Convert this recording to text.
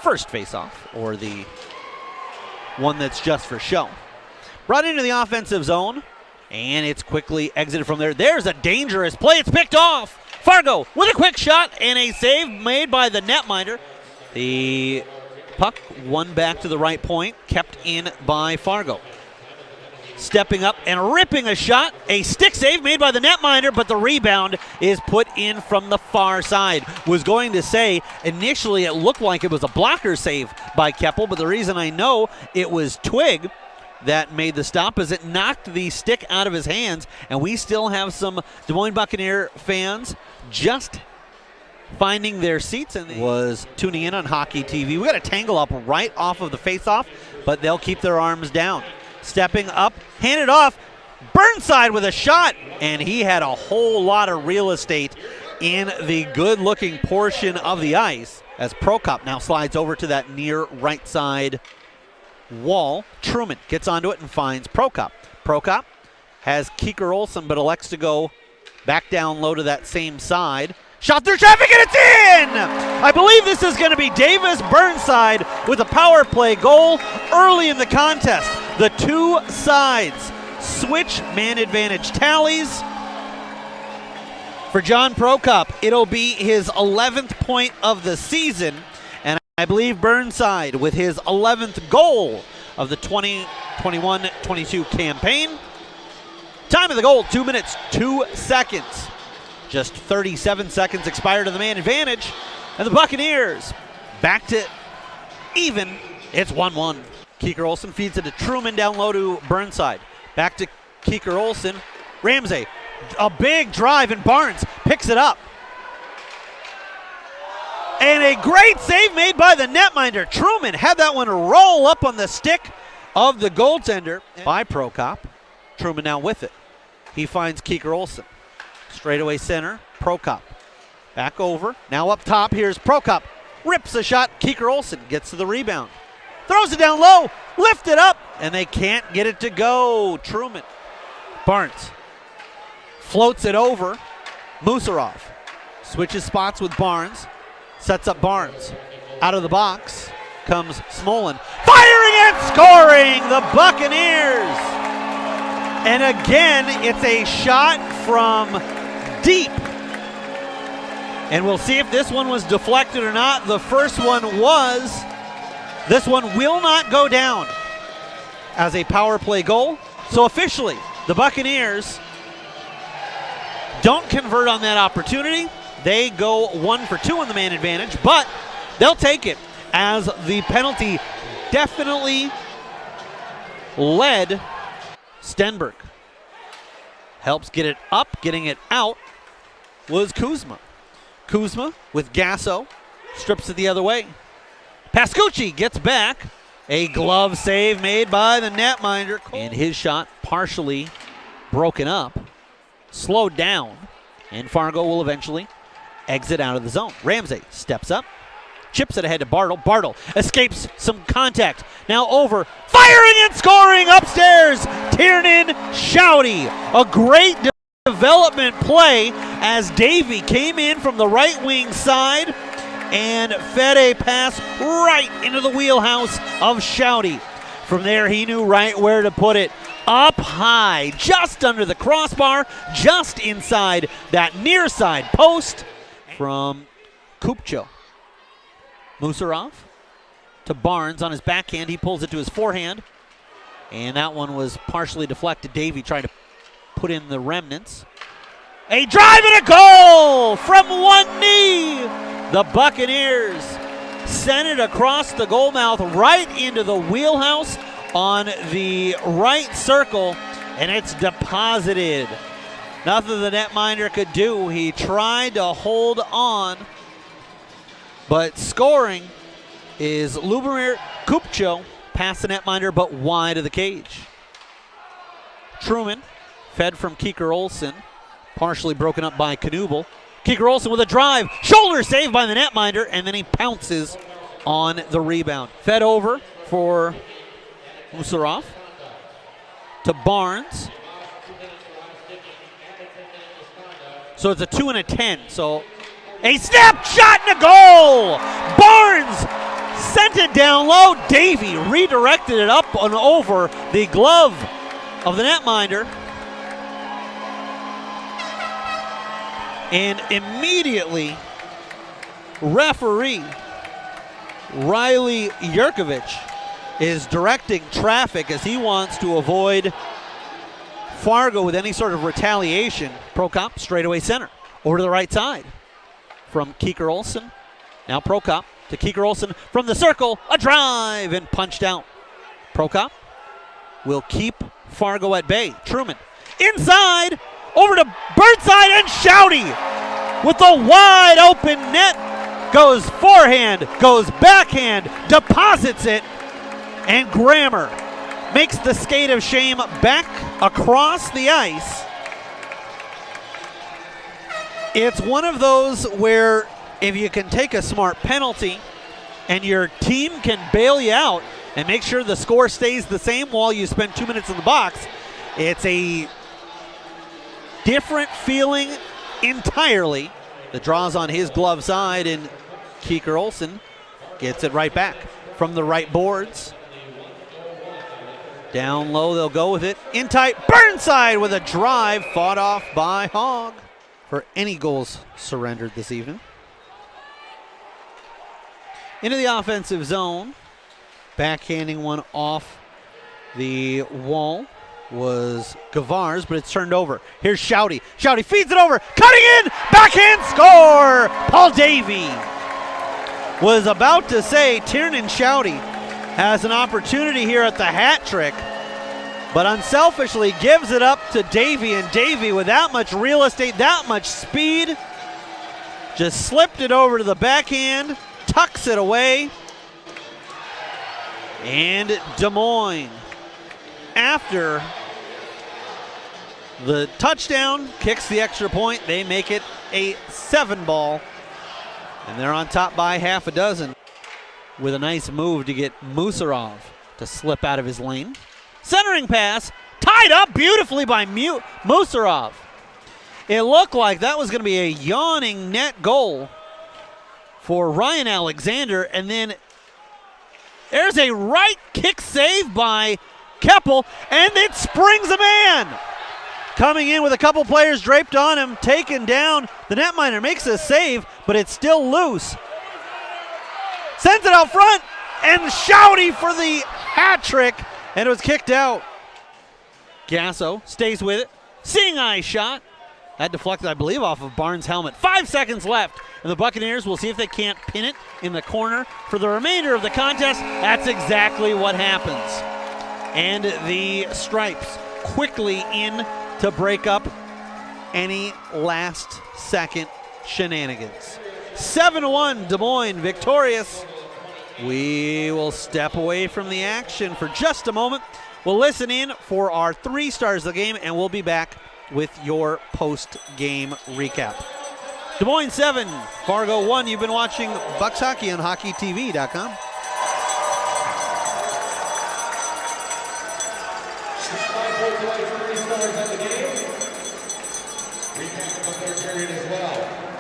first faceoff, or the one that's just for show. Brought into the offensive zone, and it's quickly exited from there. There's a dangerous play. It's picked off. Fargo with a quick shot and a save made by the netminder. The puck won back to the right point, kept in by Fargo. Stepping up and ripping a shot. A stick save made by the netminder, but the rebound is put in from the far side. Was going to say, initially it looked like it was a blocker save by Keppel, but the reason I know it was Twig that made the stop is it knocked the stick out of his hands, and we still have some Des Moines Buccaneer fans just finding their seats and was tuning in on Hockey TV. We got a tangle up right off of the faceoff, but they'll keep their arms down. Stepping up, handed off, Burnside with a shot, and he had a whole lot of real estate in the good-looking portion of the ice as Prokop now slides over to that near right side wall. Truman gets onto it and finds Prokop. Prokop has Kieker Olsen, but elects to go back down low to that same side. Shot through traffic, and it's in! I believe this is going to be Davis Burnside with a power play goal early in the contest. The two sides switch man advantage tallies. For John Prokop, it'll be his 11th point of the season, and I believe Burnside with his 11th goal of the 2021-22 campaign. Time of the goal, 2 minutes, 2 seconds. Just 37 seconds expired to the man advantage, and the Buccaneers back to even. It's 1-1. Kieker Olsen feeds it to Truman down low to Burnside. Back to Kieker Olsen. Ramsey, a big drive, and Barnes picks it up. And a great save made by the netminder. Truman had that one roll up on the stick of the goaltender by Prokop. Truman now with it. He finds Kieker Olsen. Straightaway center, Prokop. Back over, now up top, here's Prokop. Rips a shot, Kieker Olsen gets to the rebound. Throws it down low, lift it up, and they can't get it to go. Truman. Barnes floats it over. Musarov switches spots with Barnes. Sets up Barnes. Out of the box comes Smolin. Firing and scoring, the Buccaneers. And again, it's a shot from deep. And we'll see if this one was deflected or not. The first one was. This one will not go down as a power play goal. So officially, the Buccaneers don't convert on that opportunity. They go 1 for 2 on the man advantage, but they'll take it as the penalty definitely led Stenberg. Helps get it up, getting it out was Kuzma. Kuzma with Gasso, strips it the other way. Pascucci gets back. A glove save made by the netminder. And his shot partially broken up, slowed down, and Fargo will eventually exit out of the zone. Ramsey steps up, chips it ahead to Bartle. Bartle escapes some contact. Now over, firing and scoring upstairs. Tiernan Shouty. A great development play as Davey came in from the right wing side and fed a pass right into the wheelhouse of Shouty. From there, he knew right where to put it. Up high, just under the crossbar, just inside that near side post from Kupcho. Musarov to Barnes on his backhand. He pulls it to his forehand. And that one was partially deflected. Davey trying to put in the remnants. A drive and a goal from one knee. The Buccaneers send it across the goal mouth right into the wheelhouse on the right circle, and it's deposited. Nothing the netminder could do. He tried to hold on, but scoring is Lubomir Kupcho, past the netminder but wide of the cage. Truman fed from Kieker Olsen, partially broken up by Knubel. Kieker Olsen with a drive, shoulder save by the netminder, and then he pounces on the rebound. Fed over for Musarov to Barnes. So it's a 2 and a 10. So a snap shot and a goal. Barnes Sent it down low. Davey redirected it up and over the glove of the netminder. And immediately, referee Riley Yurkovich is directing traffic as he wants to avoid Fargo with any sort of retaliation. Prokop straightaway center. Over to the right side from Keeker Olsen. Now Prokop to Keeker Olsen from the circle. A drive and punched out. Prokop will keep Fargo at bay. Truman inside. Over to Burnside and Shouty with a wide open net. Goes forehand, goes backhand, deposits it, and Grammer makes the skate of shame back across the ice. It's one of those where if you can take a smart penalty and your team can bail you out and make sure the score stays the same while you spend 2 minutes in the box, it's a different feeling entirely. The draw's on his glove side, and Keeker Olsen gets it right back from the right boards. Down low, they'll go with it. In tight, Burnside with a drive, fought off by Hogg. For any goals surrendered this evening. Into the offensive zone. Backhanding one off the wall was Gavar's, but it's turned over. Here's Shouty. Shouty feeds it over, cutting in, backhand score! Paul Davey was about to say Tiernan Shouty has an opportunity here at the hat trick, but unselfishly gives it up to Davey, and Davey with that much real estate, that much speed, just slipped it over to the backhand, tucks it away, and Des Moines, after the touchdown, kicks the extra point. They make it a 7-ball, and they're on top by half a dozen with a nice move to get Musarov to slip out of his lane. Centering pass, tied up beautifully by Musarov. It looked like that was going to be a yawning net goal for Ryan Alexander, and then there's a right kick save by Keppel, and it springs a man. Coming in with a couple players draped on him, taken down. The netminder makes a save, but it's still loose. Sends it out front, and Shouty for the hat trick, and it was kicked out. Gasso stays with it. Seeing eye shot. That deflected, I believe, off of Barnes' helmet. 5 seconds left, and the Buccaneers will see if they can't pin it in the corner for the remainder of the contest. That's exactly what happens. And the Stripes quickly in to break up any last-second shenanigans. 7-1, Des Moines victorious. We will step away from the action for just a moment. We'll listen in for our 3 stars of the game, and we'll be back with your post-game recap. Des Moines 7, Fargo 1. You've been watching Bucks Hockey on HockeyTV.com. Recap of the third period as well.